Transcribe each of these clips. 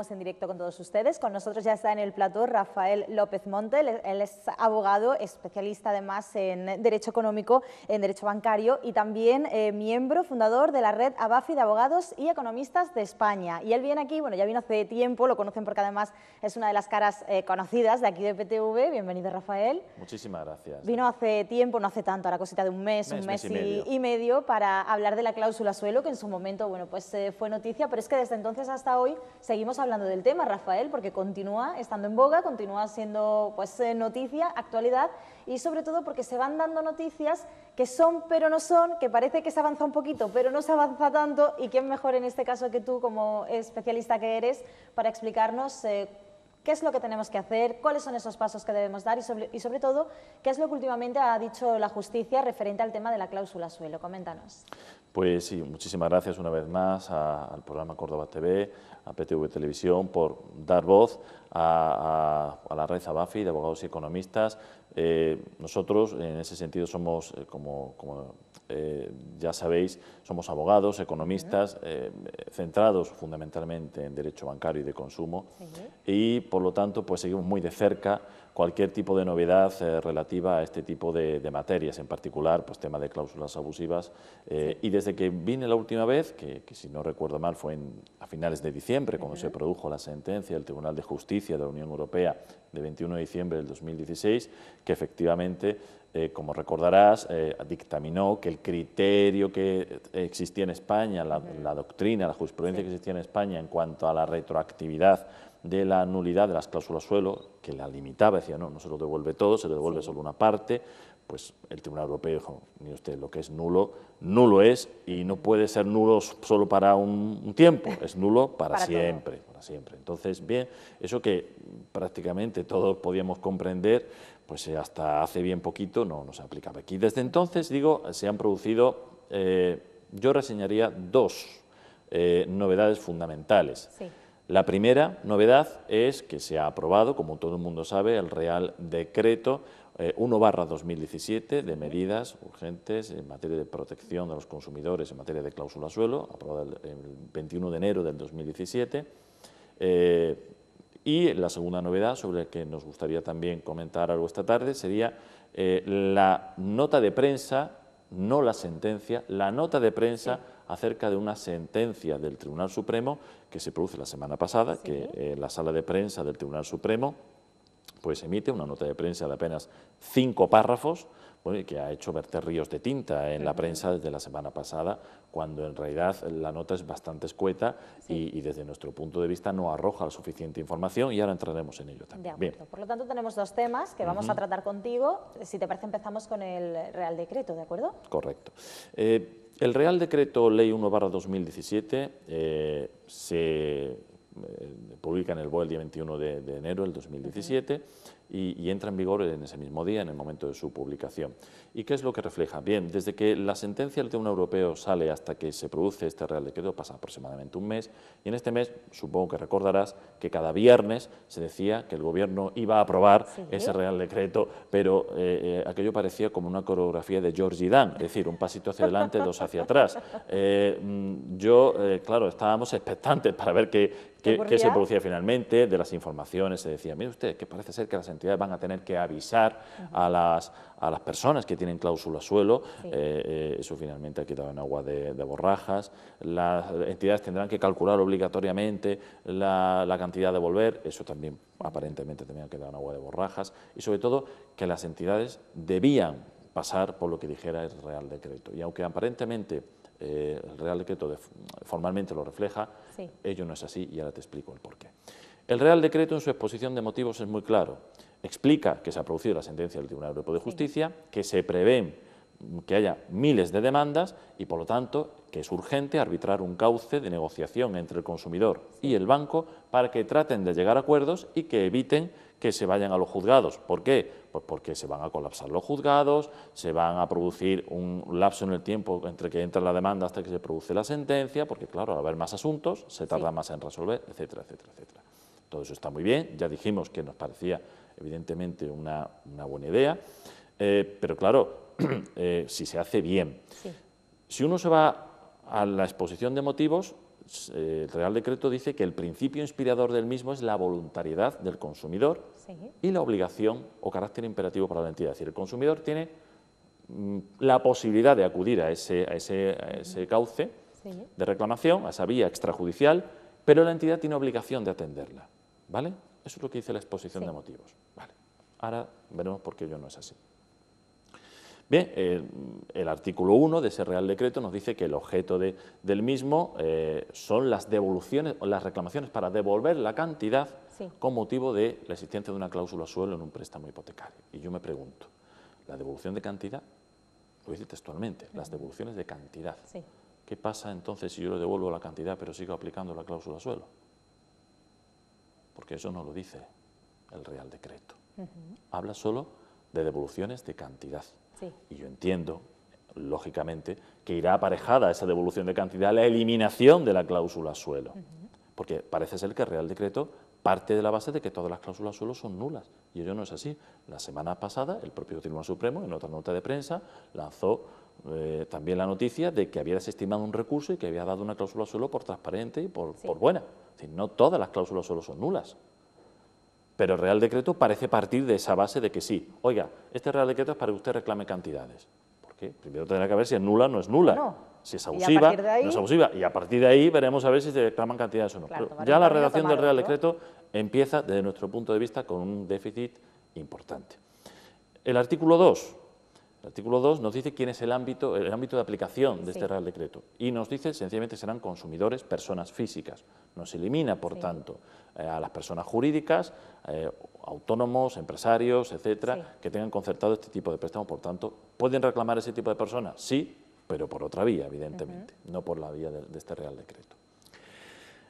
estamos en directo con todos ustedes. Con nosotros ya está en el plató Rafael López Monte. Él es abogado, especialista además en Derecho Económico, en Derecho Bancario y también miembro fundador de la red ABAFI de Abogados y Economistas de España. Y él viene aquí, bueno, ya vino hace tiempo, lo conocen porque además es una de las caras conocidas de aquí de PTV. Bienvenido, Rafael. Muchísimas gracias. Vino hace tiempo, no hace tanto, ahora cosita de un mes y medio, para hablar de la cláusula suelo, que en su momento, bueno, pues fue noticia, pero es que desde entonces hasta hoy seguimos hablando del tema, Rafael, porque continúa estando en boga, continúa siendo pues noticia, actualidad, y sobre todo porque se van dando noticias que son pero no son, que parece que se avanza un poquito pero no se avanza tanto, y quién mejor en este caso que tú, como especialista que eres, para explicarnos qué es lo que tenemos que hacer, cuáles son esos pasos que debemos dar y sobre todo, qué es lo que últimamente ha dicho la justicia referente al tema de la cláusula suelo. Coméntanos. Pues sí, muchísimas gracias una vez más al programa Córdoba TV, a PTV Televisión, por dar voz a la red ABAFI de abogados y economistas. Nosotros, en ese sentido, somos, ya sabéis, somos abogados, economistas, centrados fundamentalmente en derecho bancario y de consumo, y por lo tanto pues seguimos muy de cerca cualquier tipo de novedad relativa a este tipo de materias, en particular pues tema de cláusulas abusivas, y desde que vine la última vez, que si no recuerdo mal fue a finales de diciembre, cuando se produjo la sentencia del Tribunal de Justicia de la Unión Europea de 21 de diciembre del 2016, que efectivamente, como recordarás, dictaminó que el criterio que existía en España, la doctrina, la jurisprudencia que existía en España en cuanto a la retroactividad de la nulidad de las cláusulas suelo, que la limitaba, decía, no se lo devuelve todo, se le devuelve solo una parte, pues el Tribunal Europeo dijo, mire usted, lo que es nulo, nulo es, y no puede ser nulo solo para un tiempo, es nulo para siempre, para siempre. Entonces, bien, eso que prácticamente todos podíamos comprender, pues hasta hace bien poquito no se aplicaba aquí. Desde entonces, digo, se han producido, yo reseñaría dos novedades fundamentales. Sí. La primera novedad es que se ha aprobado, como todo el mundo sabe, el Real Decreto 1/2017 de medidas urgentes en materia de protección de los consumidores en materia de cláusula suelo, aprobado el 21 de enero del 2017. Y la segunda novedad, sobre la que nos gustaría también comentar algo esta tarde, sería la nota de prensa, no la sentencia, la nota de prensa acerca de una sentencia del Tribunal Supremo que se produce la semana pasada, que la sala de prensa del Tribunal Supremo pues emite una nota de prensa de apenas 5 párrafos, bueno, y que ha hecho verter ríos de tinta en la prensa desde la semana pasada, cuando en realidad la nota es bastante escueta y desde nuestro punto de vista no arroja la suficiente información, y ahora entraremos en ello también. De acuerdo. Por lo tanto, tenemos dos temas que vamos a tratar contigo. Si te parece, empezamos con el Real Decreto, ¿de acuerdo? Correcto. El Real Decreto Ley 1/2017 se publica en el BOE el día 21 de enero del 2017 y entra en vigor en ese mismo día, en el momento de su publicación. ¿Y qué es lo que refleja? Bien, desde que la sentencia del Tribunal Europeo sale hasta que se produce este Real Decreto pasa aproximadamente un mes, y en este mes supongo que recordarás que cada viernes se decía que el Gobierno iba a aprobar ese Real Decreto, pero aquello parecía como una coreografía de Georgie Dan, es decir, un pasito hacia adelante, dos hacia atrás. Claro, estábamos expectantes para ver qué se producía finalmente. De las informaciones se decía, mire usted, que parece ser que las entidades van a tener que avisar a las personas que tienen cláusula suelo, eso finalmente ha quedado en agua de borrajas. Las entidades tendrán que calcular obligatoriamente la cantidad a devolver, eso también aparentemente también ha quedado en agua de borrajas, y sobre todo que las entidades debían pasar por lo que dijera el Real Decreto, y aunque aparentemente el Real Decreto formalmente lo refleja, ello no es así, y ahora te explico el porqué. El Real Decreto, en su exposición de motivos, es muy claro. Explica que se ha producido la sentencia del Tribunal Europeo de Justicia, que se prevén que haya miles de demandas y, por lo tanto, que es urgente arbitrar un cauce de negociación entre el consumidor y el banco para que traten de llegar a acuerdos y que eviten que se vayan a los juzgados. ¿Por qué? Pues porque se van a colapsar los juzgados, se van a producir un lapso en el tiempo entre que entra la demanda hasta que se produce la sentencia, porque claro, al haber más asuntos, se tarda más en resolver, etcétera, etcétera, etcétera. Todo eso está muy bien, ya dijimos que nos parecía evidentemente una buena idea, pero claro, si se hace bien. Si uno se va a la exposición de motivos, el Real Decreto dice que el principio inspirador del mismo es la voluntariedad del consumidor y la obligación o carácter imperativo para la entidad. Es decir, el consumidor tiene la posibilidad de acudir a ese cauce de reclamación, a esa vía extrajudicial, pero la entidad tiene obligación de atenderla, ¿vale? Eso es lo que dice la exposición de motivos. Vale. Ahora veremos por qué ello no es así. Bien, el artículo 1 de ese Real Decreto nos dice que el objeto del mismo son las devoluciones o las reclamaciones para devolver la cantidad con motivo de la existencia de una cláusula suelo en un préstamo hipotecario. Y yo me pregunto, ¿la devolución de cantidad? Lo dice textualmente, las devoluciones de cantidad. ¿Qué pasa entonces si yo le devuelvo la cantidad pero sigo aplicando la cláusula suelo? Porque eso no lo dice el Real Decreto. Habla solo de devoluciones de cantidad. Y yo entiendo, lógicamente, que irá aparejada a esa devolución de cantidad la eliminación de la cláusula suelo. Porque parece ser que el Real Decreto parte de la base de que todas las cláusulas suelo son nulas. Y ello no es así. La semana pasada, el propio Tribunal Supremo, en otra nota de prensa, lanzó también la noticia de que había desestimado un recurso y que había dado una cláusula suelo por transparente y por buena. Es decir, no todas las cláusulas suelo son nulas. Pero el Real Decreto parece partir de esa base de que sí, oiga, este Real Decreto es para que usted reclame cantidades. ¿Por qué? Primero tendrá que ver si es nula o no es nula, si es abusiva, no es abusiva, y a partir de ahí veremos a ver si se reclaman cantidades o no. Claro, pero ya la redacción del Real Decreto empieza, desde nuestro punto de vista, con un déficit importante. El artículo 2. El artículo 2 nos dice quién es el ámbito de aplicación de este Real Decreto y nos dice sencillamente serán consumidores, personas físicas. Nos elimina, por tanto, a las personas jurídicas, autónomos, empresarios, etcétera, que tengan concertado este tipo de préstamo. Por tanto, ¿pueden reclamar ese tipo de personas? Sí, pero por otra vía, evidentemente, no por la vía de este Real Decreto.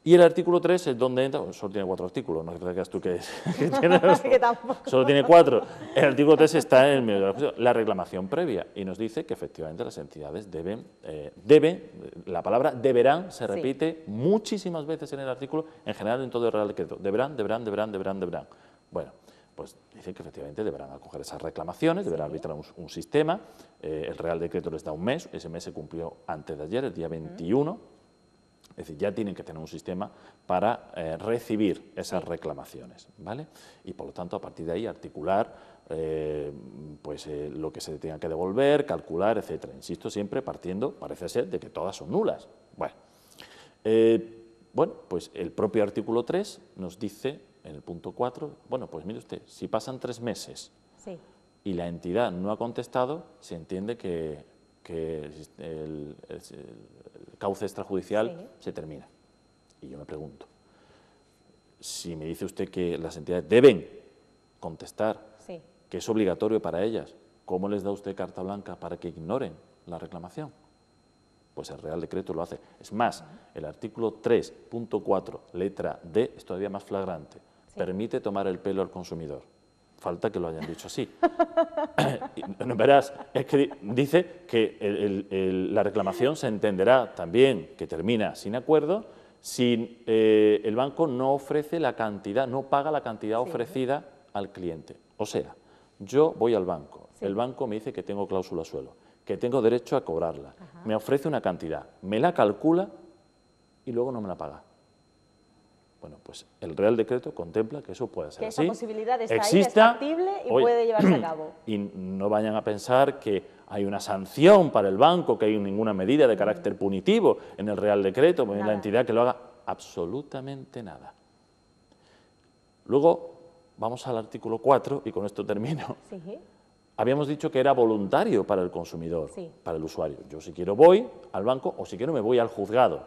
Y el artículo 3 es donde entra, solo tiene 4 artículos, no creas tú que tiene, solo tiene 4. El artículo 3 está en el medio de la reclamación previa y nos dice que efectivamente las entidades deben, la palabra deberán se repite muchísimas veces en el artículo, en general en todo el Real Decreto, deberán. Bueno, pues dice que efectivamente deberán acoger esas reclamaciones, deberán arbitrar un sistema, el Real Decreto les da un mes, ese mes se cumplió antes de ayer, el día 21, es decir, ya tienen que tener un sistema para recibir esas reclamaciones, ¿vale? Y por lo tanto, a partir de ahí, articular lo que se tenga que devolver, calcular, etcétera. Insisto, siempre partiendo, parece ser, de que todas son nulas. Bueno, pues el propio artículo 3 nos dice, en el punto 4, bueno, pues mire usted, si pasan 3 meses y la entidad no ha contestado, se entiende que el cauce extrajudicial se termina. Y yo me pregunto, si me dice usted que las entidades deben contestar, que es obligatorio para ellas, ¿cómo les da usted carta blanca para que ignoren la reclamación? Pues el Real Decreto lo hace. Es más, el artículo 3.4, letra D, es todavía más flagrante. Permite tomar el pelo al consumidor. Falta que lo hayan dicho así. Verás, es que dice que la reclamación se entenderá también que termina sin acuerdo si el banco no ofrece la cantidad, no paga la cantidad ofrecida al cliente. O sea, yo voy al banco, el banco me dice que tengo cláusula suelo, que tengo derecho a cobrarla, me ofrece una cantidad, me la calcula y luego no me la paga. Bueno, pues el Real Decreto contempla que eso puede ser así. Que esa posibilidad está ahí, es factible y puede llevarse a cabo. Y no vayan a pensar que hay una sanción para el banco, que hay ninguna medida de carácter punitivo en el Real Decreto, en la entidad que lo haga, absolutamente nada. Luego vamos al artículo 4 y con esto termino. Habíamos dicho que era voluntario para el consumidor, para el usuario. Yo si quiero voy al banco o si quiero me voy al juzgado.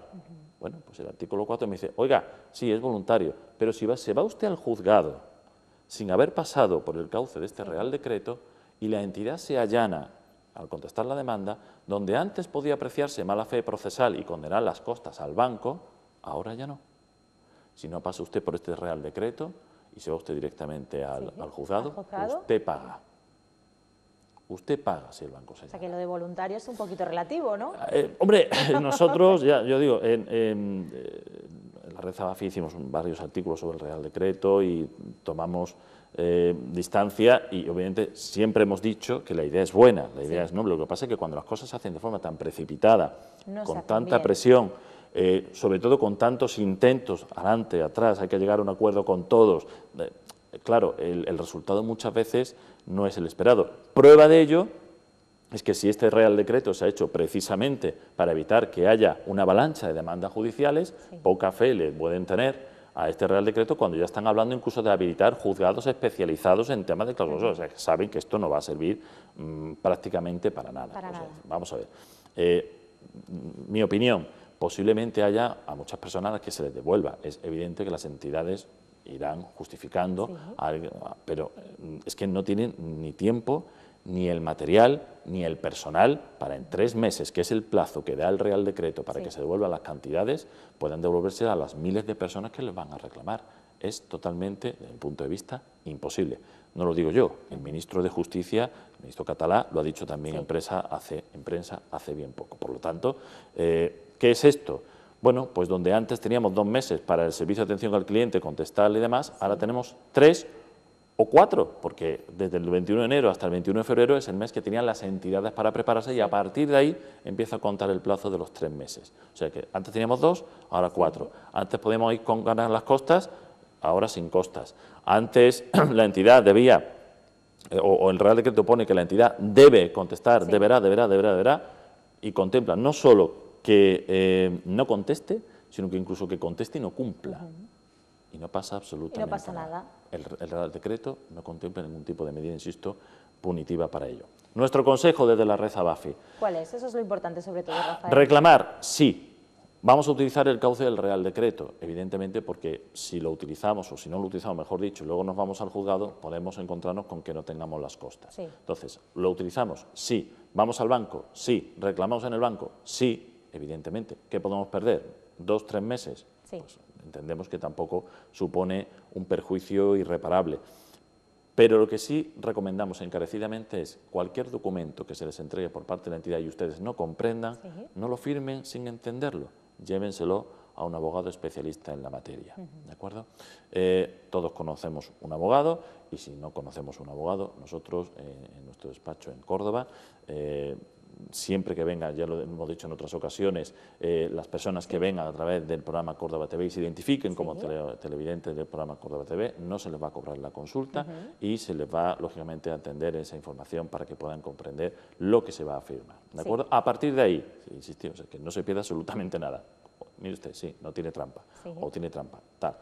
Bueno, pues el artículo 4 me dice, oiga, sí, es voluntario, pero si se va usted al juzgado sin haber pasado por el cauce de este Real Decreto y la entidad se allana al contestar la demanda, donde antes podía apreciarse mala fe procesal y condenar las costas al banco, ahora ya no. Si no pasa usted por este Real Decreto y se va usted directamente al juzgado, usted paga. Usted paga si el banco se llama. O sea, que lo de voluntario es un poquito relativo, ¿no? Hombre, nosotros, yo digo, en la Red Zabafi hicimos varios artículos sobre el Real Decreto y tomamos distancia y obviamente siempre hemos dicho que la idea es buena, la idea es noble. Lo que pasa es que cuando las cosas se hacen de forma tan precipitada, con tanta presión sobre todo con tantos intentos, adelante, atrás, hay que llegar a un acuerdo con todos. Claro, el resultado muchas veces no es el esperado. Prueba de ello es que si este Real Decreto se ha hecho precisamente para evitar que haya una avalancha de demandas judiciales, poca fe le pueden tener a este Real Decreto cuando ya están hablando incluso de habilitar juzgados especializados en temas de cláusulas suelo. O sea, que saben que esto no va a servir prácticamente para nada. Vamos a ver. Mi opinión, posiblemente haya a muchas personas a las que se les devuelva. Es evidente que las entidades irán justificando, pero es que no tienen ni tiempo, ni el material, ni el personal para en 3 meses, que es el plazo que da el Real Decreto para que se devuelvan las cantidades, puedan devolverse a las miles de personas que les van a reclamar. Es totalmente, desde mi punto de vista, imposible. No lo digo yo, el ministro de Justicia, el ministro Català, lo ha dicho también en prensa hace bien poco. Por lo tanto, ¿qué es esto? Bueno, pues donde antes teníamos 2 meses para el servicio de atención al cliente, contestarle y demás, ahora tenemos 3 o 4, porque desde el 21 de enero hasta el 21 de febrero es el mes que tenían las entidades para prepararse y a partir de ahí empieza a contar el plazo de los 3 meses. O sea que antes teníamos 2, ahora 4. Antes podíamos ir con ganar las costas, ahora sin costas. Antes la entidad debía, o el Real Decreto pone que la entidad debe contestar, deberá, y contempla no solo que no conteste, sino que incluso que conteste y no cumpla. Y no pasa absolutamente nada. El Real Decreto no contempla ningún tipo de medida, insisto, punitiva para ello. Nuestro consejo desde la red Abafi. ¿Cuál es? Eso es lo importante sobre todo, Rafael. Reclamar, sí. Vamos a utilizar el cauce del Real Decreto, evidentemente porque si lo utilizamos, o si no lo utilizamos, mejor dicho, y luego nos vamos al juzgado, podemos encontrarnos con que no tengamos las costas. Entonces, ¿lo utilizamos? Sí. ¿Vamos al banco? Sí. ¿Reclamamos en el banco? Sí, evidentemente. ¿Qué podemos perder? 2, 3 meses. Pues entendemos que tampoco supone un perjuicio irreparable. Pero lo que sí recomendamos encarecidamente es cualquier documento que se les entregue por parte de la entidad y ustedes no comprendan, no lo firmen sin entenderlo, llévenselo a un abogado especialista en la materia. ¿De acuerdo? Todos conocemos un abogado y si no conocemos un abogado, nosotros en nuestro despacho en Córdoba, siempre que vengan, ya lo hemos dicho en otras ocasiones, las personas que vengan a través del programa Córdoba TV y se identifiquen como televidentes del programa Córdoba TV, no se les va a cobrar la consulta y se les va, lógicamente, a atender esa información para que puedan comprender lo que se va a firmar. ¿De acuerdo? A partir de ahí, insistimos, que no se pierda absolutamente nada. Mire usted, sí, no tiene trampa, o tiene trampa, tal.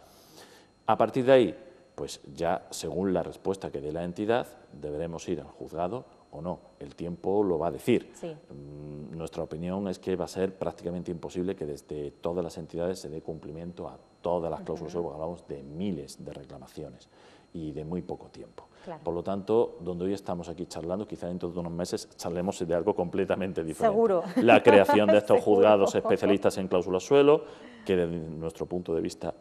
A partir de ahí, pues ya según la respuesta que dé la entidad, deberemos ir al juzgado o no. El tiempo lo va a decir. Nuestra opinión es que va a ser prácticamente imposible que desde todas las entidades se dé cumplimiento a todas las cláusulas suelo, porque hablamos de miles de reclamaciones y de muy poco tiempo. Por lo tanto, donde hoy estamos aquí charlando, quizá dentro de unos meses charlemos de algo completamente diferente. Seguro. La creación de estos juzgados especialistas en cláusulas suelo, que desde nuestro punto de vista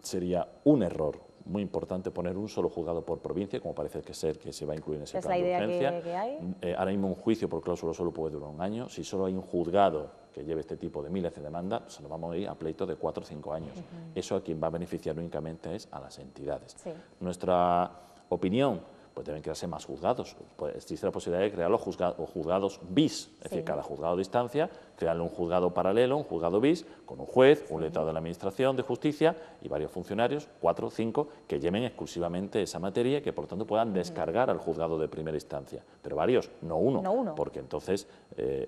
sería un error muy importante poner un solo juzgado por provincia, como parece que se va a incluir en ese plan de urgencia. Que hay. Ahora mismo un juicio por cláusula suelo puede durar 1 año. Si solo hay un juzgado que lleve este tipo de miles de demandas, se nos vamos a ir a pleitos de 4 o 5 años. Eso a quien va a beneficiar únicamente es a las entidades. Nuestra opinión, pues deben crearse más juzgados. Pues existe la posibilidad de crear los juzgados bis, es decir, cada juzgado de instancia, crearle un juzgado paralelo, un juzgado bis, con un juez, un letrado de la Administración de Justicia y varios funcionarios, 4 o 5, que lleven exclusivamente esa materia y que por tanto puedan descargar al juzgado de primera instancia. Pero varios, no uno, porque entonces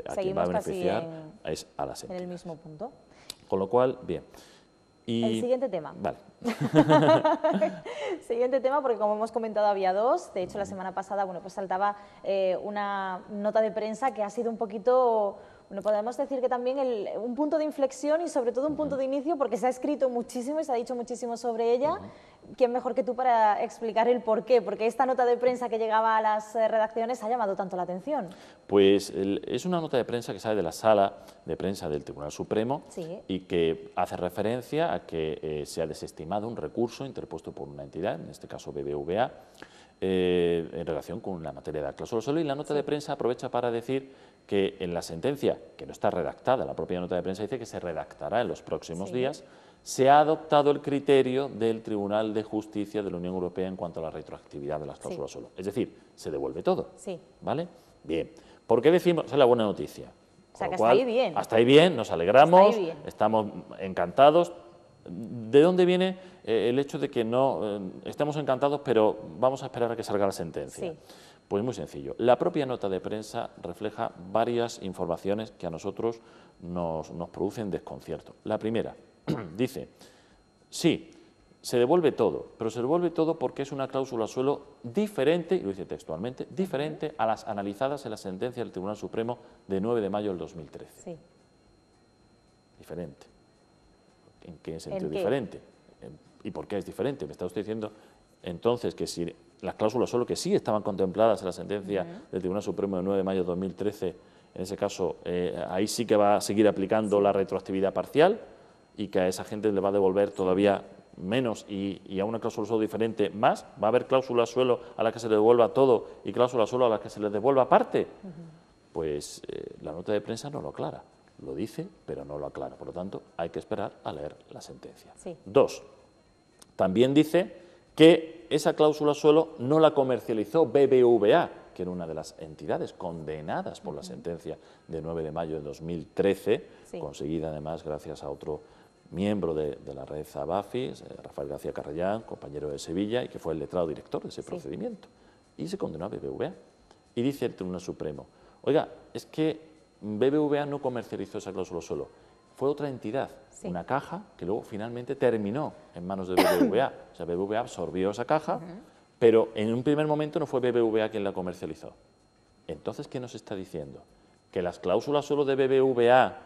a quien va a beneficiar es a las entidades. En el mismo punto. Con lo cual, bien. El siguiente tema. Vale. Siguiente tema, porque como hemos comentado había 2, de hecho la semana pasada pues saltaba una nota de prensa que ha sido un poquito, podemos decir que también un punto de inflexión y sobre todo un punto de inicio, porque se ha escrito muchísimo y se ha dicho muchísimo sobre ella. ¿Quién mejor que tú para explicar el porqué? Porque esta nota de prensa que llegaba a las redacciones ha llamado tanto la atención. Pues es una nota de prensa que sale de la sala de prensa del Tribunal Supremo y que hace referencia a que se ha desestimado un recurso interpuesto por una entidad, en este caso BBVA, en relación con la materia de la cláusula suelo, y la nota de prensa aprovecha para decir que en la sentencia, que no está redactada, la propia nota de prensa dice que se redactará en los próximos días, se ha adoptado el criterio del Tribunal de Justicia de la Unión Europea en cuanto a la retroactividad de las cláusulas suelo. Es decir, se devuelve todo. ¿Vale? Bien. ¿Por qué decimos? Esa es la buena noticia. sea, que hasta ahí bien. Hasta ahí bien, nos alegramos, estamos encantados. ¿De dónde viene el hecho de que no estemos encantados, pero vamos a esperar a que salga la sentencia? Sí. Pues muy sencillo. La propia nota de prensa refleja varias informaciones que a nosotros nos producen desconcierto. La primera dice, sí, se devuelve todo, pero se devuelve todo porque es una cláusula suelo diferente, y lo dice textualmente, diferente a las analizadas en la sentencia del Tribunal Supremo de 9 de mayo del 2013. Sí. Diferente. ¿En qué sentido diferente? ¿Y por qué es diferente? Me está usted diciendo entonces que si las cláusulas suelo que sí estaban contempladas en la sentencia del Tribunal Supremo de 9 de mayo de 2013, en ese caso, ahí sí que va a seguir aplicando la retroactividad parcial y que a esa gente le va a devolver todavía menos y a una cláusula suelo diferente más. ¿Va a haber cláusula suelo a la que se le devuelva todo y cláusula suelo a la que se le devuelva parte? Pues la nota de prensa no lo aclara. Lo dice, pero no lo aclara. Por lo tanto, hay que esperar a leer la sentencia. Sí. 2. También dice que esa cláusula suelo no la comercializó BBVA, que era una de las entidades condenadas por la sentencia de 9 de mayo de 2013, conseguida además gracias a otro miembro de la red Zabafi, Rafael García Carrellán, compañero de Sevilla, y que fue el letrado director de ese procedimiento. Y se condenó a BBVA. Y dice el Tribunal Supremo, oiga, es que BBVA no comercializó esa cláusula suelo, fue otra entidad, una caja que luego finalmente terminó en manos de BBVA. O sea, BBVA absorbió esa caja, pero en un primer momento no fue BBVA quien la comercializó. Entonces, ¿qué nos está diciendo? ¿Que las cláusulas suelo de BBVA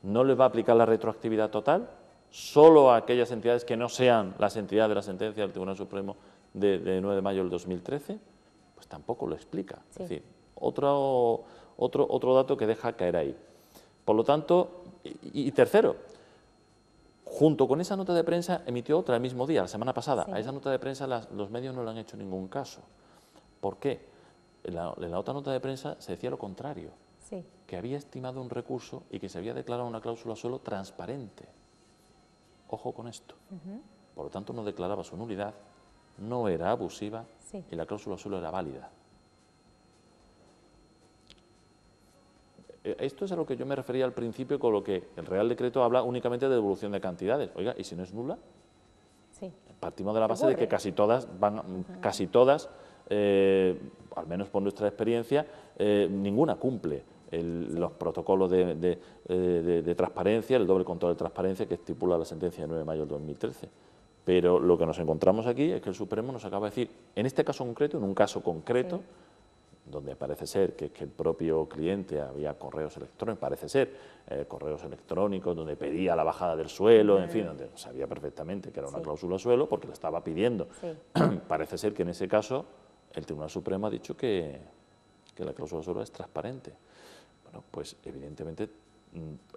no les va a aplicar la retroactividad total? ¿Solo a aquellas entidades que no sean las entidades de la sentencia del Tribunal Supremo de 9 de mayo del 2013? Pues tampoco lo explica. Es decir, otro dato que deja caer ahí. Por lo tanto, y tercero, junto con esa nota de prensa emitió otra el mismo día, la semana pasada. A esa nota de prensa los medios no le han hecho ningún caso. ¿Por qué? En la otra nota de prensa se decía lo contrario, que había estimado un recurso y que se había declarado una cláusula suelo transparente. Ojo con esto. Por lo tanto, no declaraba su nulidad, no era abusiva y la cláusula suelo era válida. Esto es a lo que yo me refería al principio con lo que el Real Decreto habla únicamente de devolución de cantidades. Oiga, ¿y si no es nula? Partimos de la base de que casi todas, al menos por nuestra experiencia, ninguna cumple los protocolos de transparencia, el doble control de transparencia que estipula la sentencia de 9 de mayo del 2013. Pero lo que nos encontramos aquí es que el Supremo nos acaba de decir, en este caso concreto, en un caso concreto, donde parece ser que el propio cliente había correos electrónicos, correos electrónicos donde pedía la bajada del suelo, en fin, donde sabía perfectamente que era una cláusula suelo porque lo estaba pidiendo. Parece ser que en ese caso el Tribunal Supremo ha dicho que la cláusula suelo es transparente. Bueno, pues evidentemente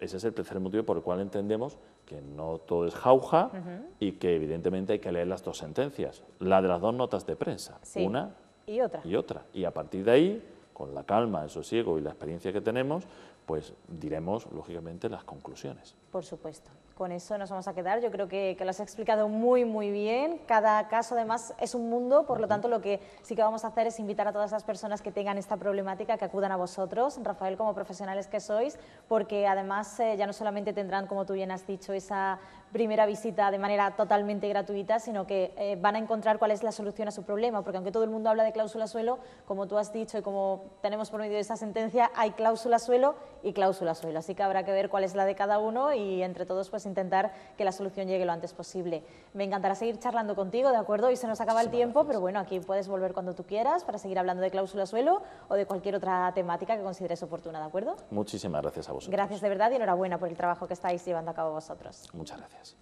ese es el tercer motivo por el cual entendemos que no todo es jauja y que evidentemente hay que leer las dos sentencias, la de las dos notas de prensa, una y otra. Y a partir de ahí, con la calma, el sosiego y la experiencia que tenemos, pues diremos, lógicamente, las conclusiones. Por supuesto. Con eso nos vamos a quedar. Yo creo que lo has explicado muy, muy bien. Cada caso, además, es un mundo. Por lo tanto, lo que sí que vamos a hacer es invitar a todas las personas que tengan esta problemática que acudan a vosotros, Rafael, como profesionales que sois, porque además ya no solamente tendrán, como tú bien has dicho, esa primera visita de manera totalmente gratuita, sino que van a encontrar cuál es la solución a su problema, porque aunque todo el mundo habla de cláusula suelo, como tú has dicho y como tenemos por medio de esta sentencia, hay cláusula suelo y cláusula suelo, así que habrá que ver cuál es la de cada uno y entre todos pues intentar que la solución llegue lo antes posible. Me encantará seguir charlando contigo, ¿de acuerdo? Hoy se nos acaba el tiempo, pero bueno, aquí puedes volver cuando tú quieras para seguir hablando de cláusula suelo o de cualquier otra temática que consideres oportuna, ¿de acuerdo? Muchísimas gracias a vosotros. Gracias de verdad y enhorabuena por el trabajo que estáis llevando a cabo vosotros. Muchas gracias.